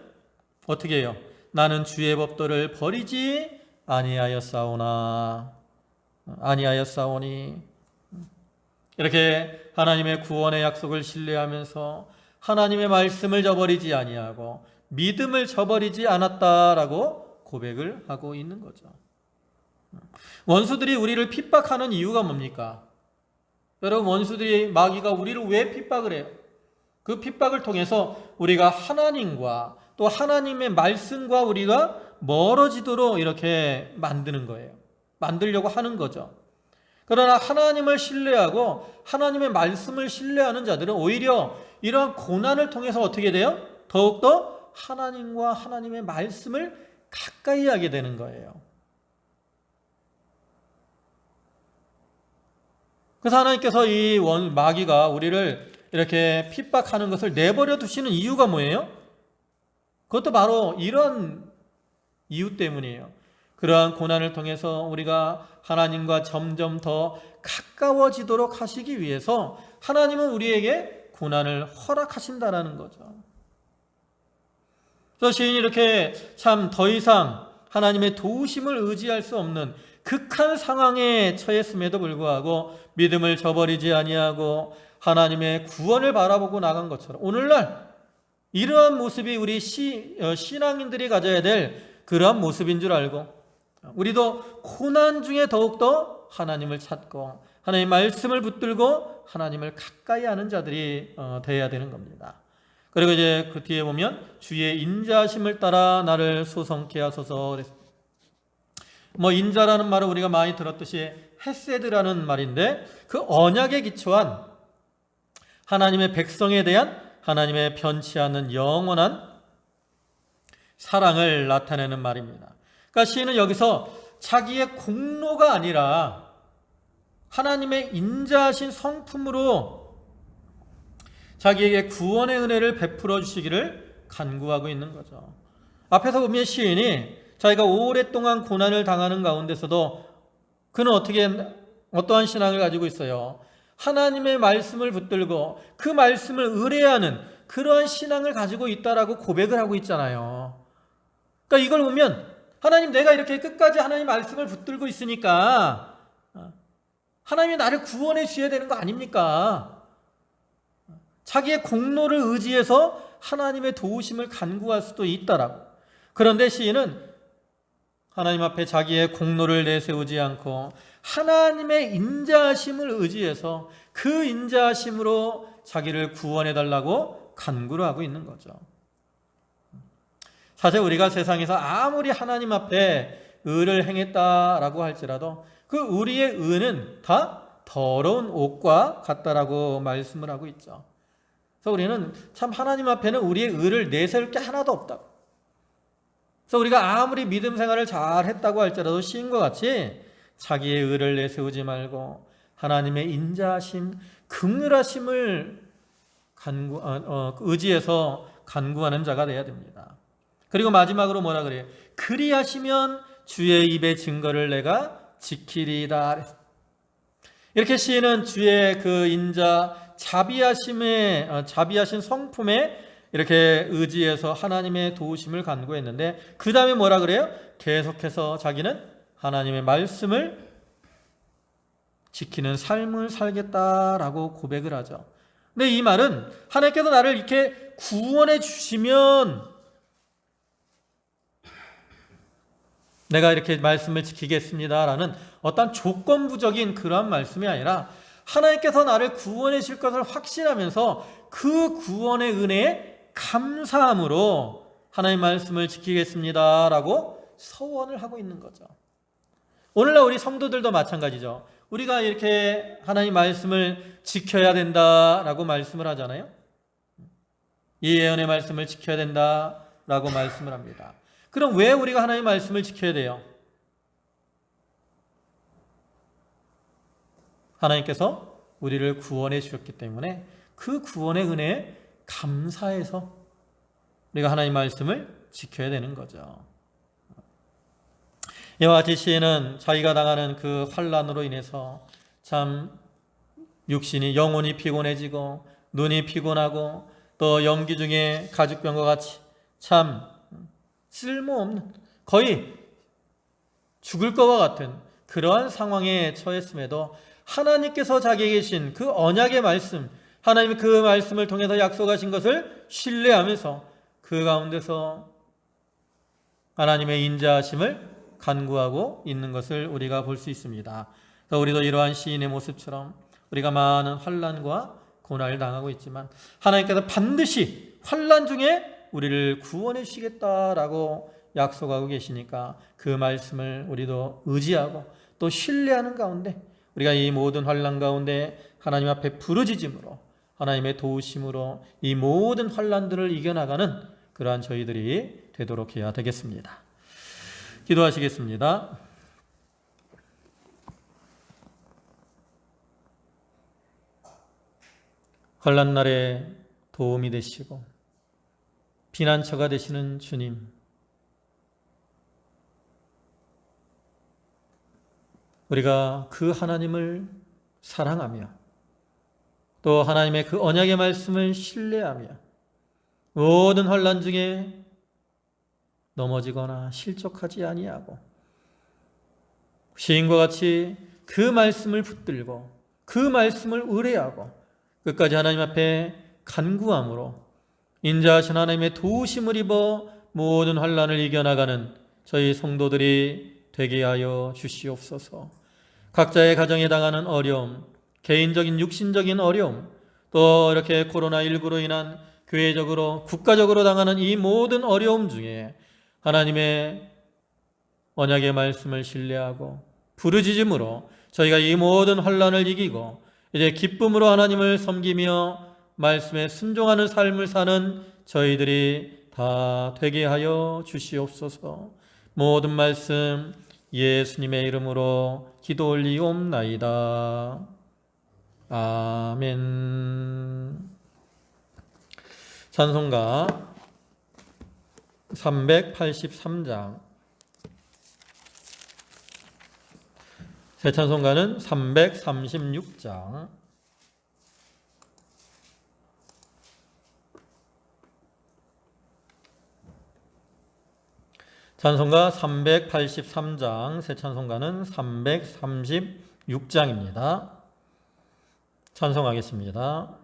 어떻게 해요? 나는 주의 법도를 버리지 아니하였사오니 이렇게 하나님의 구원의 약속을 신뢰하면서 하나님의 말씀을 저버리지 아니하고 믿음을 저버리지 않았다라고 고백을 하고 있는 거죠. 원수들이 우리를 핍박하는 이유가 뭡니까? 여러분, 원수들이 마귀가 우리를 왜 핍박을 해요? 그 핍박을 통해서 우리가 하나님과 또 하나님의 말씀과 우리가 멀어지도록 이렇게 만드는 거예요. 만들려고 하는 거죠. 그러나 하나님을 신뢰하고 하나님의 말씀을 신뢰하는 자들은 오히려 이러한 고난을 통해서 어떻게 돼요? 더욱더 하나님과 하나님의 말씀을 가까이 하게 되는 거예요. 그래서 하나님께서 이 마귀가 우리를 이렇게 핍박하는 것을 내버려 두시는 이유가 뭐예요? 그것도 바로 이런 이유 때문이에요. 그러한 고난을 통해서 우리가 하나님과 점점 더 가까워지도록 하시기 위해서 하나님은 우리에게 고난을 허락하신다라는 거죠. 그래서 시인이 이렇게 참 더 이상 하나님의 도우심을 의지할 수 없는 극한 상황에 처했음에도 불구하고 믿음을 저버리지 아니하고 하나님의 구원을 바라보고 나간 것처럼 오늘날 이러한 모습이 우리 신앙인들이 가져야 될 그러한 모습인 줄 알고 우리도 고난 중에 더욱더 하나님을 찾고 하나님의 말씀을 붙들고 하나님을 가까이 하는 자들이 되어야 되는 겁니다. 그리고 이제 그 뒤에 보면 주의 인자하심을 따라 나를 소성케 하소서 그랬습니다. 인자라는 말을 우리가 많이 들었듯이 헤세드라는 말인데 그 언약에 기초한 하나님의 백성에 대한 하나님의 변치 않는 영원한 사랑을 나타내는 말입니다. 그러니까 시인은 여기서 자기의 공로가 아니라 하나님의 인자하신 성품으로 자기에게 구원의 은혜를 베풀어 주시기를 간구하고 있는 거죠. 앞에서 보면 시인이 자기가 오랫동안 고난을 당하는 가운데서도 그는 어떠한 신앙을 가지고 있어요? 하나님의 말씀을 붙들고 그 말씀을 의뢰하는 그러한 신앙을 가지고 있다라고 고백을 하고 있잖아요. 그러니까 이걸 보면 하나님, 내가 이렇게 끝까지 하나님 말씀을 붙들고 있으니까 하나님이 나를 구원해 주셔야 되는 거 아닙니까? 자기의 공로를 의지해서 하나님의 도우심을 간구할 수도 있다라고. 그런데 시인은 하나님 앞에 자기의 공로를 내세우지 않고 하나님의 인자하심을 의지해서 그 인자하심으로 자기를 구원해 달라고 간구를 하고 있는 거죠. 사실 우리가 세상에서 아무리 하나님 앞에 의를 행했다라고 할지라도 그 우리의 의는 다 더러운 옷과 같다라고 말씀을 하고 있죠. 그래서 우리는 참 하나님 앞에는 우리의 의를 내세울 게 하나도 없다고. 그래서 우리가 아무리 믿음 생활을 잘 했다고 할지라도 시인과 같이 자기의 의를 내세우지 말고 하나님의 인자하심, 긍휼하심을 의지해서 간구하는 자가 되어야 됩니다. 그리고 마지막으로 뭐라 그래요? 그리하시면 주의 입의 증거를 내가 지키리다. 이렇게 시인은 주의 그 인자 자비하신 성품에 이렇게 의지해서 하나님의 도우심을 간구했는데, 그 다음에 뭐라 그래요? 계속해서 자기는 하나님의 말씀을 지키는 삶을 살겠다라고 고백을 하죠. 근데 이 말은 하나님께서 나를 이렇게 구원해 주시면 내가 이렇게 말씀을 지키겠습니다라는 어떤 조건부적인 그러한 말씀이 아니라, 하나님께서 나를 구원해 주실 것을 확신하면서 그 구원의 은혜에 감사함으로 하나님의 말씀을 지키겠습니다라고 서원을 하고 있는 거죠. 오늘날 우리 성도들도 마찬가지죠. 우리가 이렇게 하나님 말씀을 지켜야 된다라고 말씀을 하잖아요. 이 예언의 말씀을 지켜야 된다라고 말씀을 합니다. 그럼 왜 우리가 하나님 말씀을 지켜야 돼요? 하나님께서 우리를 구원해 주셨기 때문에 그 구원의 은혜에 감사해서 우리가 하나님 말씀을 지켜야 되는 거죠. 이와 같이 시인은 자기가 당하는 그 환난으로 인해서 참 육신이 영혼이 피곤해지고 눈이 피곤하고 또 연기 중에 가죽병과 같이 참 쓸모없는, 거의 죽을 것과 같은 그러한 상황에 처했음에도 하나님께서 자기에게 계신 그 언약의 말씀, 하나님이 그 말씀을 통해서 약속하신 것을 신뢰하면서 그 가운데서 하나님의 인자하심을 간구하고 있는 것을 우리가 볼 수 있습니다. 그래서 우리도 이러한 시인의 모습처럼 우리가 많은 환난과 고난을 당하고 있지만 하나님께서 반드시 환난 중에 우리를 구원해 주시겠다라고 약속하고 계시니까 그 말씀을 우리도 의지하고 또 신뢰하는 가운데 우리가 이 모든 환난 가운데 하나님 앞에 부르짖음으로 하나님의 도우심으로 이 모든 환난들을 이겨나가는 그러한 저희들이 되도록 해야 되겠습니다. 기도하시겠습니다. 환난 날에 도움이 되시고 피난처가 되시는 주님, 우리가 그 하나님을 사랑하며 또 하나님의 그 언약의 말씀을 신뢰하며 모든 환난 중에 넘어지거나 실족하지 아니하고 시인과 같이 그 말씀을 붙들고 그 말씀을 의뢰하고 끝까지 하나님 앞에 간구함으로 인자하신 하나님의 도우심을 입어 모든 환난을 이겨나가는 저희 성도들이 되게 하여 주시옵소서. 각자의 가정에 당하는 어려움, 개인적인 육신적인 어려움, 또 이렇게 코로나19로 인한 교회적으로 국가적으로 당하는 이 모든 어려움 중에 하나님의 언약의 말씀을 신뢰하고 부르짖음으로 저희가 이 모든 환난을 이기고 이제 기쁨으로 하나님을 섬기며 말씀에 순종하는 삶을 사는 저희들이 다 되게 하여 주시옵소서. 모든 말씀 예수님의 이름으로 기도 올리옵나이다. 아멘. 찬송가 383장, 새 찬송가는 336장, 찬송가 383장, 새 찬송가는 336장입니다. 찬송하겠습니다.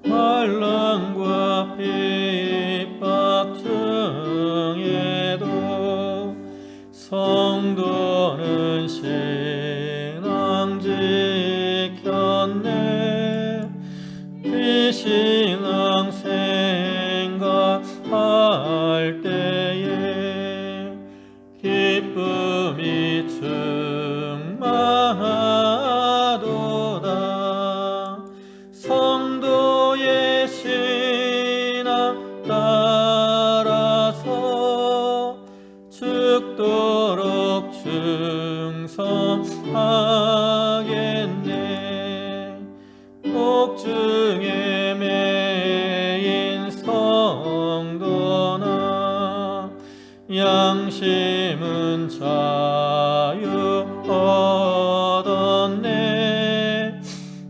환난과 핍박 중에도 성도는 신앙 지켰네. 비신앙 생각할 때에 기쁨이 충만하도다. 성도의 신앙 죽도록 충성하겠네. 옥중에 매인 성도나 양심은 자유 얻었네.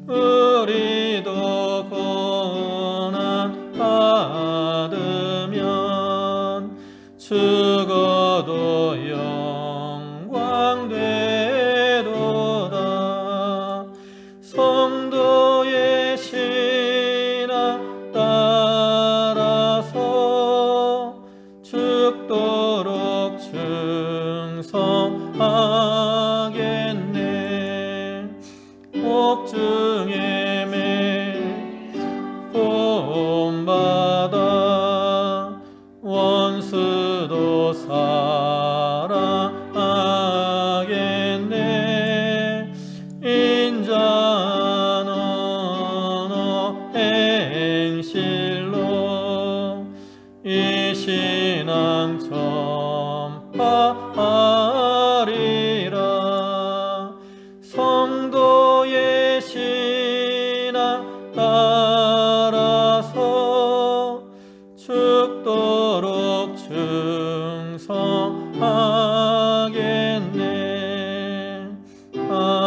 우리도 고난 받으면 죽어도 영광 되도다. 성도의 신앙 따라서 죽도록 충성하겠네. 옥중에 매 본받아 원수도 사랑하겠네. 인자한 언어 행실로 이 신앙 전파하리라. 성도의 신앙 따라서 죽도록 충성하겠네. 아멘.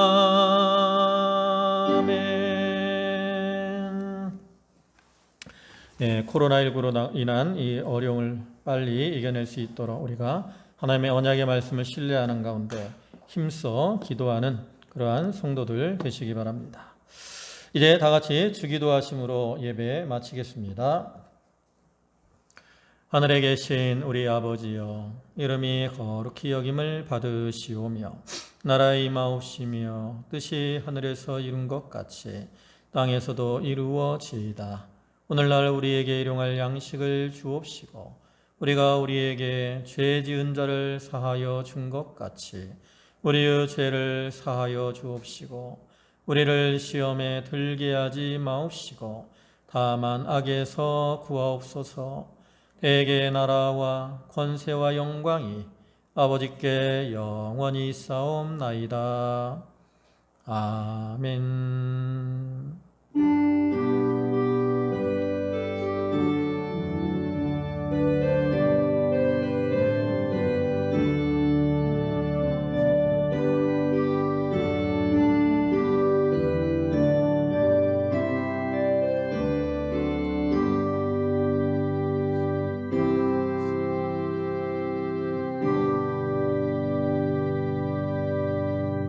네, 코로나19로 인한 이 어려움을 빨리 이겨낼 수 있도록 우리가 하나님의 언약의 말씀을 신뢰하는 가운데 힘써 기도하는 그러한 성도들 되시기 바랍니다. 이제 다 같이 주기도하심으로 예배 마치겠습니다. 하늘에 계신 우리 아버지여, 이름이 거룩히 여김을 받으시오며 나라의 임하옵시며 뜻이 하늘에서 이룬 것 같이 땅에서도 이루어지이다. 오늘날 우리에게 일용할 양식을 주옵시고 우리가 우리에게 죄 지은 자를 사하여 준 것 같이 우리의 죄를 사하여 주옵시고 우리를 시험에 들게 하지 마옵시고 다만 악에서 구하옵소서. 대개 나라와 권세와 영광이 아버지께 영원히 있사옵나이다. 아멘.